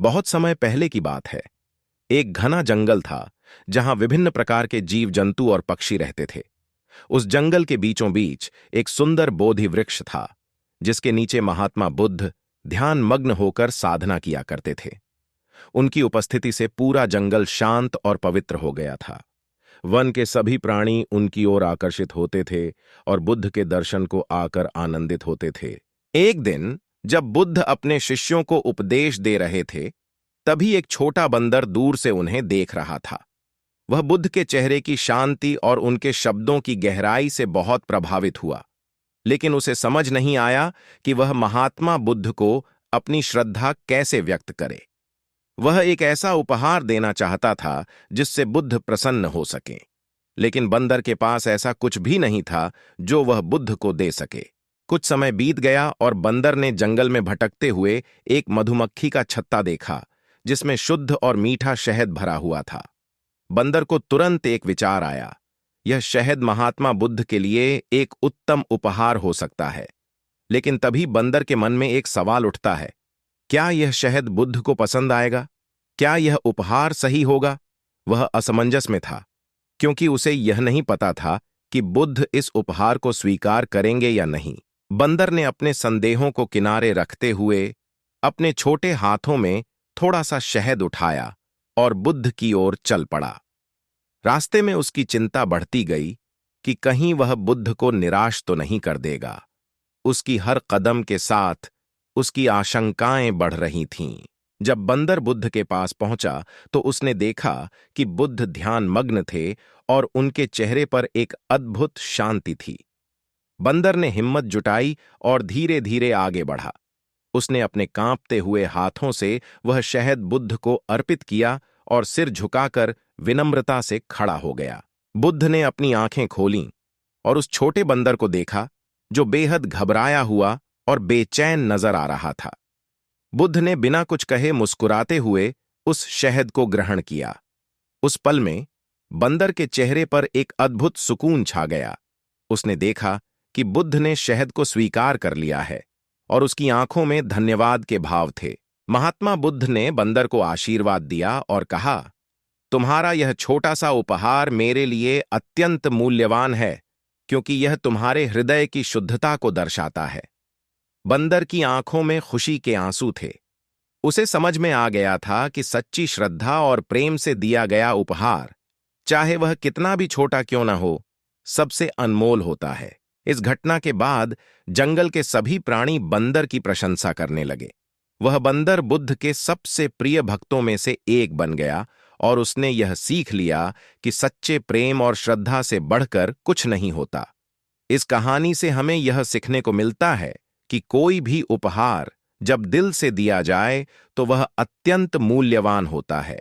बहुत समय पहले की बात है। एक घना जंगल था जहां विभिन्न प्रकार के जीव जंतु और पक्षी रहते थे। उस जंगल के बीचों बीच एक सुंदर बोधि वृक्ष था, जिसके नीचे महात्मा बुद्ध ध्यान मग्न होकर साधना किया करते थे। उनकी उपस्थिति से पूरा जंगल शांत और पवित्र हो गया था। वन के सभी प्राणी उनकी ओर आकर्षित होते थे और बुद्ध के दर्शन को आकर आनंदित होते थे। एक दिन जब बुद्ध अपने शिष्यों को उपदेश दे रहे थे, तभी एक छोटा बंदर दूर से उन्हें देख रहा था। वह बुद्ध के चेहरे की शांति और उनके शब्दों की गहराई से बहुत प्रभावित हुआ, लेकिन उसे समझ नहीं आया कि वह महात्मा बुद्ध को अपनी श्रद्धा कैसे व्यक्त करे। वह एक ऐसा उपहार देना चाहता था जिससे बुद्ध प्रसन्न हो सके, लेकिन बंदर के पास ऐसा कुछ भी नहीं था जो वह बुद्ध को दे सके। कुछ समय बीत गया और बंदर ने जंगल में भटकते हुए एक मधुमक्खी का छत्ता देखा, जिसमें शुद्ध और मीठा शहद भरा हुआ था। बंदर को तुरंत एक विचार आया, यह शहद महात्मा बुद्ध के लिए एक उत्तम उपहार हो सकता है। लेकिन तभी बंदर के मन में एक सवाल उठता है, क्या यह शहद बुद्ध को पसंद आएगा? क्या यह उपहार सही होगा? वह असमंजस में था, क्योंकि उसे यह नहीं पता था कि बुद्ध इस उपहार को स्वीकार करेंगे या नहीं। बंदर ने अपने संदेहों को किनारे रखते हुए अपने छोटे हाथों में थोड़ा सा शहद उठाया और बुद्ध की ओर चल पड़ा। रास्ते में उसकी चिंता बढ़ती गई कि कहीं वह बुद्ध को निराश तो नहीं कर देगा। उसकी हर कदम के साथ उसकी आशंकाएं बढ़ रही थीं। जब बंदर बुद्ध के पास पहुंचा तो उसने देखा कि बुद्ध ध्यान मग्न थे और उनके चेहरे पर एक अद्भुत शांति थी। बंदर ने हिम्मत जुटाई और धीरे धीरे आगे बढ़ा। उसने अपने कांपते हुए हाथों से वह शहद बुद्ध को अर्पित किया और सिर झुकाकर विनम्रता से खड़ा हो गया। बुद्ध ने अपनी आंखें खोलीं और उस छोटे बंदर को देखा, जो बेहद घबराया हुआ और बेचैन नजर आ रहा था। बुद्ध ने बिना कुछ कहे मुस्कुराते हुए उस शहद को ग्रहण किया। उस पल में बंदर के चेहरे पर एक अद्भुत सुकून छा गया। उसने देखा कि बुद्ध ने शहद को स्वीकार कर लिया है और उसकी आंखों में धन्यवाद के भाव थे। महात्मा बुद्ध ने बंदर को आशीर्वाद दिया और कहा, तुम्हारा यह छोटा सा उपहार मेरे लिए अत्यंत मूल्यवान है, क्योंकि यह तुम्हारे हृदय की शुद्धता को दर्शाता है। बंदर की आंखों में खुशी के आंसू थे। उसे समझ में आ गया था कि सच्ची श्रद्धा और प्रेम से दिया गया उपहार, चाहे वह कितना भी छोटा क्यों न हो, सबसे अनमोल होता है। इस घटना के बाद जंगल के सभी प्राणी बंदर की प्रशंसा करने लगे। वह बंदर बुद्ध के सबसे प्रिय भक्तों में से एक बन गया और उसने यह सीख लिया कि सच्चे प्रेम और श्रद्धा से बढ़कर कुछ नहीं होता। इस कहानी से हमें यह सीखने को मिलता है कि कोई भी उपहार जब दिल से दिया जाए तो वह अत्यंत मूल्यवान होता है।